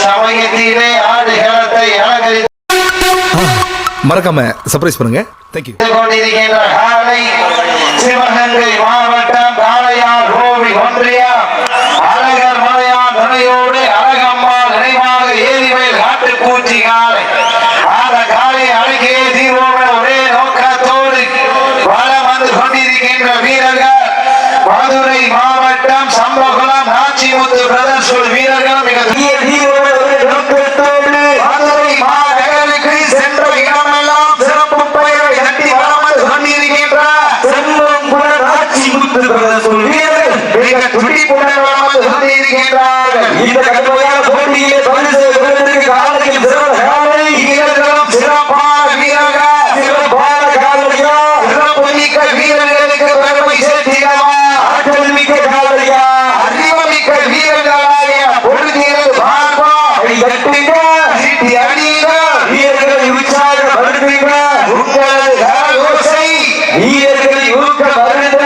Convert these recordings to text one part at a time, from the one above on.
சமயத்திலே ஆடுகளத்தை அலங்கரித்து மறக்காம சர்ப்ரைஸ் பண்ணுங்க. தேங்க்யூ. கொண்டிருக்கின்ற காலை சிவகங்கை மாவட்டம் காளையார் கோவில் ஒன்றியம் அழகர் மலையான் துணையோடு அழகம்மா நினைவாக ஏரிமேல் காட்டுப்பூச்சி காலை அந்த காலை அழகே தீர்வோட ஒரே நோக்கத்தோடு வளம் வந்து கொண்டிருக்கின்ற வீரர்கள் மதுரை மாவட்டம் சம்பகுளம் நாச்சிமுத்து பிரதர்ஸ் வீரர்கள் மிக நோக்கத்தோடு மதுரை மாநகருக்கு சென்ற இடமெல்லாம் சிறப்பு பெயரை தட்டி வளம் வந்து கொண்டிருக்கின்ற செம்பகுள நாச்சிமுத்து பிரதர்ஸ் வீரர்கள் மிக துடிப்புடன் வளம் வந்து கொண்டிருக்கின்றார்கள். இந்த கடுமையான போட்டியிலே பரிசு பெறுவதற்கு காலையில் சிறந்த காலை வீரர்களும் சிறப்பான வீரர்கள் சிறப்பான காலையா சிறப்பு மிக்க வீரர்களுக்கு பெருமை சேர்த்திடவா ஆற்றல் மிக்க காலையா அறிவுமிக்க வீரர்களாகிய பொழுதில் பார்ப்போம் கட்டுங்க சீட்டி அடிங்க வீரர்களை உற்சாகப்படுத்துங்க உங்களது கரகோசை வீரர்களை ஊக்கப்படுத்த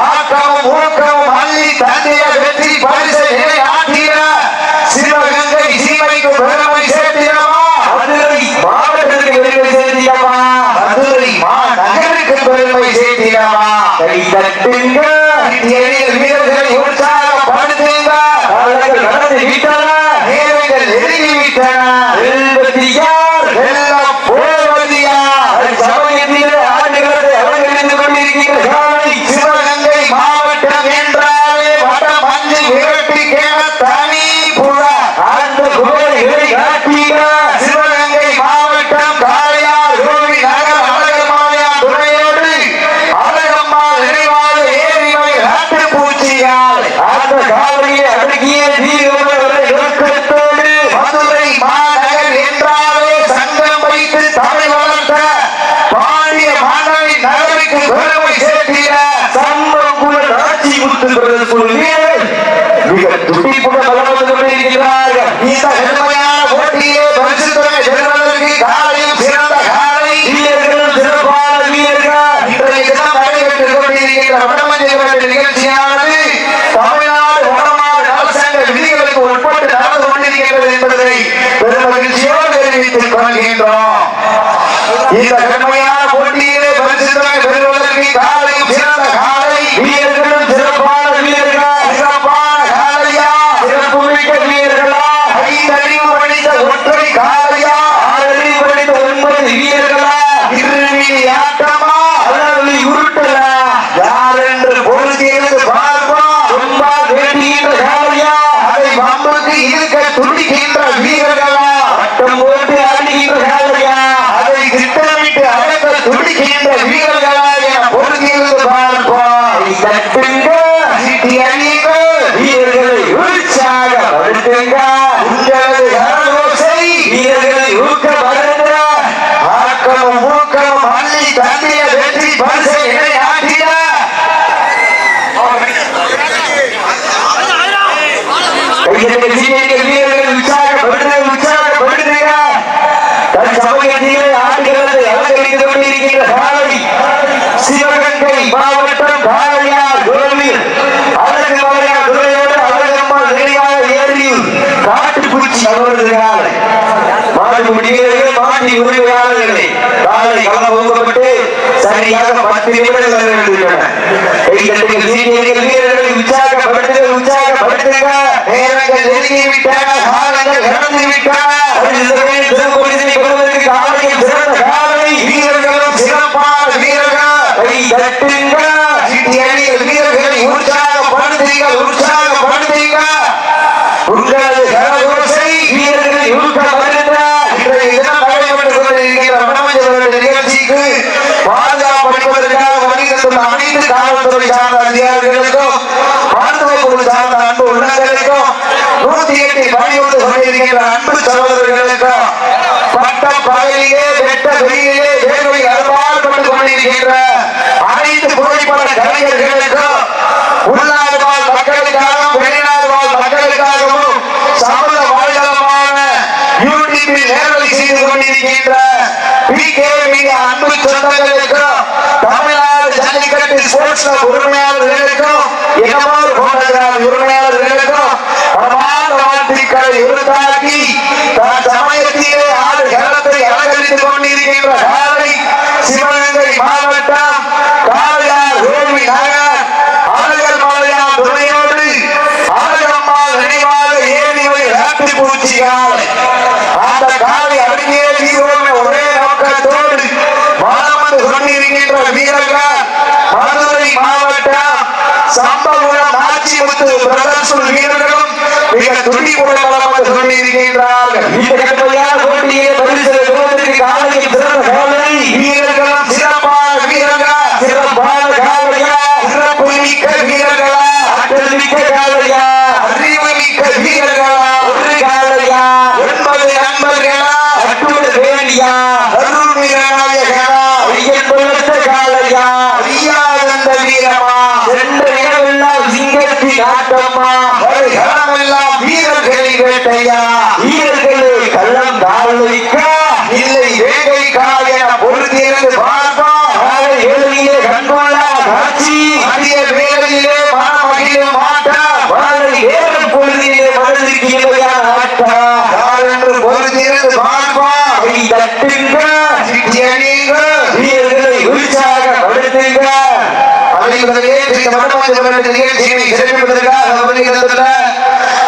ஆக்கமும் ஊக்கமும் அள்ளி தந்தைய வெற்றி பரிசை ஆற்றிட சிவகங்கை சீமைக்கு பெருமை சேர்த்திடவா மதுரை மாவட்டத்திற்கு பெருமை சேர்த்திடவா மதுரை மாநகருக்கு பெருமை சேர்த்திடவா கை தட்டுங்க வீரர்களை உற்சாகப்படுத்துங்க நடந்து விட்டன நேரங்கள் நெருங்கி விட்டன வெல்வதியார் வெல்லம் போவதியார் சமயத்தில் ஆண்டுகளத்தை அலங்கரித்து கொண்டிருக்கின்ற காலை சிவகங்கை மாவட்டம் என்றாலே வடம் மஞ்சு விரட்டி கேன தனி புற அந்த குதிரைகளை காட்டிய சிவகங்கை மாவட்டம் காளையார் கோவில் நகர் அழகம்மாளையார் துணையோடு அழகம்மா நினைவாக ஏரிமை காட்டு பூச்சியால் அந்த காலையை அடக்கிய நோக்கத்தோடு மதுரை மாநகர் என்றாலே சங்கம் வைத்து தமிழ் வளர்த்த பாண்டிய மாநகரி நகருக்கு பெருமை சேர்த்திட சம்பகுள நாச்சிமுத்து பிரதர்ஸ் வீரர்கள் மிக துடிப்புடன் வளம் வந்து கொண்டிருக்கிறார்கள். இந்த கடுமையான போட்டியிலே பரிசு தொகை பெறுவதற்கு காலையும் சிறந்த காலை வீரர்களும் சிறப்பான வீரர்கள் இன்றைய தினம் நடைபெற்றுக் கொண்டிருக்கின்ற வடமஞ்சள் நிகழ்ச்சியானது தமிழ்நாடு வடமாடு நலசங்க விதிகளுக்கு உட்பட்டு நடந்து கொண்டிருக்கிறது என்பதை பெரும் மகிழ்ச்சியோடு தெரிவித்துக் கொள்கின்றோம். இந்த கடுமையான போட்டியிலே பரிசு தொகை பெறுவதற்கு காலையும் சிறந்த காலை வீரர்களும் சிறப்பான வீரர்கள் சிறப்பான காலையா சிறப்பு மிக்க வீரர்களா 5 அறிவு படித்த ஒற்றை காலையா 6 அறிவு படித்த 9 வீரர்களா இருமி ஆட்டமா அல்லது உருட்டலா யார் என்று பொறுத்திருந்து பார்ப்போம். ரொம்ப வேண்டுகின்ற காலையா அதை வம்புக்கு இருக்க துடிக்கின்ற வீரர்களா வட்டம் போட்டு ஆடுகின்ற காலையா அதை திட்டமிட்டு அடக்க துடிக்கின்ற வீரர்களா என பொறுத்திருந்து பார்ப்போம். தட்டுங்க சீட்டி அணிங்க வீரர்களை உற்சாகப்படுத்துங்க உங்களது கரகோசை வீரர்களை ஊக்கப்படுத்த ஆக்கமும் ஊக்கமும் அள்ளி தந்தைய வெற்றி பரிசை ஆற்றிட வீரர்கள் உற்சாகப்படுத்துங்க தன் சமயத்திலே ஆடுகிறது அலங்கரித்து கொண்டிருக்கின்ற காலை சிவகங்கை மாவட்டம் காளையார் கோவில் அழகு மலையார் துறையோடு அழகம்மா நினைவாக ஏரியில் காட்டுப்பூச்சி அவரது காலை மாட்டு முடிவீரர்கள் மாட்டி உரிமையாளர்களை காலை களம் போகப்பட்டு சரியாக 10 நிமிடங்கள் நிறைவேற்றிவிட்டன. வீரர்களை உற்சாகப்படுத்துங்க நேரங்கள் நெருங்கி விட்டன காலங்கள் கடந்து விட்டன காலையில் சிறந்த காலை வீரர்களும் சிறப்பான வீரர்கள் வீரர்களை உற்சாகப்படுத்துங்க உங்களது கரகோசை வீரர்களை ஊக்கப்படுத்த இன்றைய தினம் நடைபெற்றுக் கொண்டிருக்கிற வடமஞ்சள் நிகழ்ச்சிக்கு பாதுகாப்பளிப்பதற்காக வருகின்ற அனைத்து காவல்துறை சார்ந்த அதிகாரிகளுக்கும் மருத்துவ குழு சார்ந்த அன்பு உள்ளங்களுக்கும் 108 பணிபுரிந்து கொண்டிருக்கின்ற அன்பு சகோதரர்களுக்கும் பட்ட பகலிலே வெட்ட வெளியிலே வேர்வை அறுபாடுபட்டுக் கொண்டிருக்கின்ற அனைத்து புகைப்பட கலைஞர்களுக்கும் உள்நாடு வாழ் மக்களுக்காகவும் வெளிநாடு வாழ் மக்களுக்காகவும் சமூக வலைதளமான யூடியூபில் நேரலை செய்து கொண்டிருக்கின்ற அன்பு சொந்தங்களுக்கும் தமிழ்நாடு ஜல்லிக்கட்டு ஸ்போர்ட்ஸ் கிளப் உரிமையாளர்களுக்கும் உரிமையாளர்களுக்கும் வாழ்த்துக்களை பொருத்தாக்கி தன் சமயத்திலே ஆடு களத்தை அலங்கரித்துக் கொண்டிருக்கின்ற காலை சிவகங்கை மாவட்டம் காளையார் கோவி நகர் அழகர் மலையார் துணையோடு அழகம்மாள் நினைவாக ஏனிவை ராட்டி பூச்சியால் அந்த காலை அருகே வீரோடு ஒரே நோக்கத்தோடு மனம் வந்து கொண்டிருக்கின்ற வீரர்கள் மதுரை மாவட்டம் சம்பவம் ஆட்சிமுத்து பிரதர்சன வீரர்களும் மிக துடிப்புடன் வளம் வந்து கொண்டிருக்கின்றார்கள். இந்த கடுமையான போட்டியை பரிசு பெறுவதற்கு காலையில் சிறந்த காலை வீரர்களும் சிறப்பான வீரர்களா சிறப்பான காலையா சிறப்பு மிக்க வீரர்களா ஆற்றல் மிக்க காலையா அறிவு மிக்க வீரர்களா ஒரு காலையா 9 நண்பர்களா அட்டுட வேலியா அருள் வீரநாயகனா ஐயன் பலத்த காலையா ஐயாதந்த வீரமா சென்ற இடமெல்லாம் சிங்கத்தின் ஆட்டமா களமெல்லாம் வீரர்களை வேட்டையா வீரர்களே கள்ளம் கால் வைக்க இல்லை வேங்கை கால் என பொறுத்திருந்து பார்ப்போம் ஏழையிலே கண்கொள்ளா காட்சி அதிக வேலையிலே மனமகிழ மாட்டா வாழை ஏறும் பொழுதிலே மனதிற்கு இணையான ஆட்டா யார் என்று பொறுத்திருந்து பார்ப்போம் கை தட்டுங்க சிட்டி அணிங்க வீரர்களை உற்சாகப்படுத்துங்க அனைவர்களே இந்த மனமாற்ற நிகழ்ச்சியை சிறப்பிப்பதற்காக வருகின்ற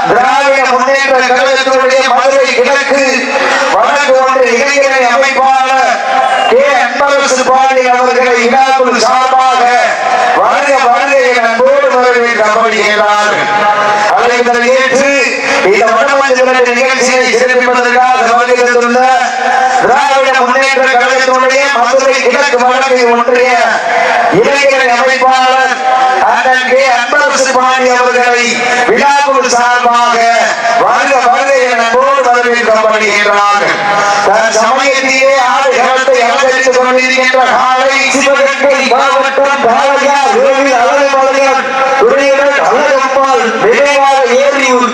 திராவிட முன்னேற்ற கழகத்தினுடைய மதுரை கிழக்கு வடக்கு ஒன்றிய இளைஞரணி அமைப்பாளர் கே அன்பரசு பாண்டி அவர்களை விழாக்குழு சார்பாக வருக வருக என அன்போடு வரவேற்று அமர்கிறார்கள். அனைவரை ஏற்று இந்த மனமாற்ற நிகழ்ச்சியை சிறப்பிப்பதற்காக வருகின்ற திராவிட முன்னேற்ற கழகத்தினுடைய மதுரை கிழக்கு வடக்கு ஒன்றிய இளைஞரணி அமைப்பாளர் அண்ணன் கே அன்பரசு பாண்டி அவர்களை விழாக்குழு சார்பாக வருக வருக என அன்போடு வரவேற்கப்படுகிறார்கள். தன் சமயத்திலே ஆடு களத்தை அலங்கரித்துக் கொண்டிருக்கின்ற காலை சிவகங்கை மாவட்டம் காளையார் கோவில் அழகுமலையான் துணையுடன் அழகம்மாள் நினைவாக ஏரியூர்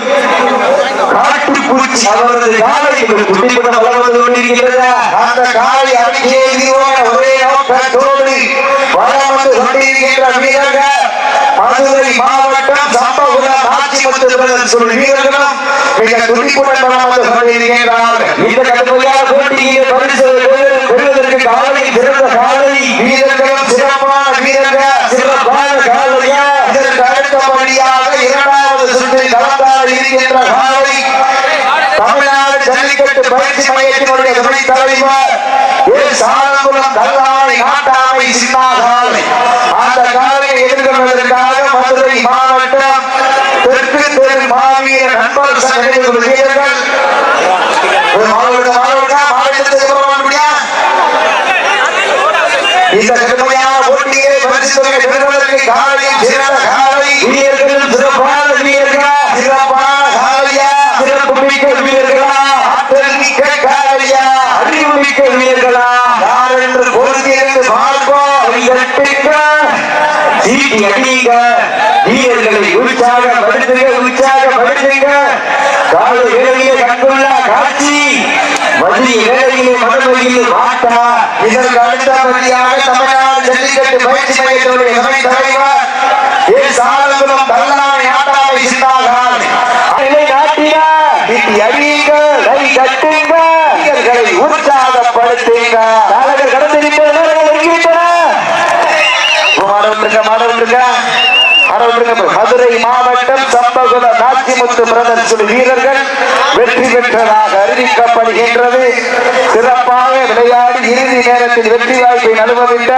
காட்டுப்பூச்சி அவரது காலை குட்டிப்படம் வளர்ந்து கொண்டிருக்கிறது. அந்த காலை அருகே ஒரே நோக்கத்தோடு வளம் வந்து கொண்டிருக்கின்ற வீரர்கள் மதுரை மாவட்டம் சம்பவம் ஆட்சிமுத்து பிரதர்சன வீரர்களும் மிக துடிப்புடன் வளம் வந்து கொண்டிருக்கிறார்கள். இந்த கடுமையான போட்டியை பரிசு பெறுவதற்கு காலை சிறந்த காலை வீரர்களும் சிறப்பான வீரர்கள் சிறப்பான காலையா இதற்கு அடுத்தபடியாக இரண்டாவது சுற்றில் கலந்தாட இருக்கின்ற காலை தமிழ்நாடு ஜல்லிக்கட்டு பயிற்சி மையத்தினுடைய துணைத் தலைவர் சாலங்குளம் கல்லாணை நாட்டாமை சின்னாகாலை அந்த காலையை எதிர்கொள்வதற்காக மதுரை மாவட்டம் தெற்கு தெரு மாவீர நண்பர் சங்க வீரர்கள் இந்த கடுமையான போட்டியை பரிசு பெறுவதற்கு காலையில் சிறந்த காலை வீரர்களும் சிறப்பான வீரர்களா சிறப்பான காலையா சிறப்பு மிக்க வீரர்களா ஆற்றல் மிக்க காலையா அறிவு மிக்க வீரர்களா யார் என்று பொறுத்திருந்து பார்ப்போம். சீட்டி அணிங்க வீரர்களை உற்சாகப்படுத்துங்க காலை வேளையிலே கண்டுள்ள காட்சி மதிய வேளையிலே மனமொழியில் மாட்டா இதற்கு அடுத்தபடியாக தமிழ்நாடு ஜல்லிக்கட்டு பயிற்சி மையத்தினுடைய துணைத் தலைவர் சாலங்குளம் கல்லாணை நாட்டாமை சின்னாகாலை நாட்டினா சீட்டி அணிங்க கை கட்டுங்க வீரர்களை உற்சாகப்படுத்துங்க காலங்கள் கடந்து மதுரை மாவட்டம் சம்பகுல நாச்சிமுத்து பிரதர்சன வீரர்கள் வெற்றி பெற்றதாக அறிவிக்கப்படுகின்றது. சிறப்பாக விளையாடி இறுதி நேரத்தில் வெற்றி வாய்ப்பை நழுவவிட்ட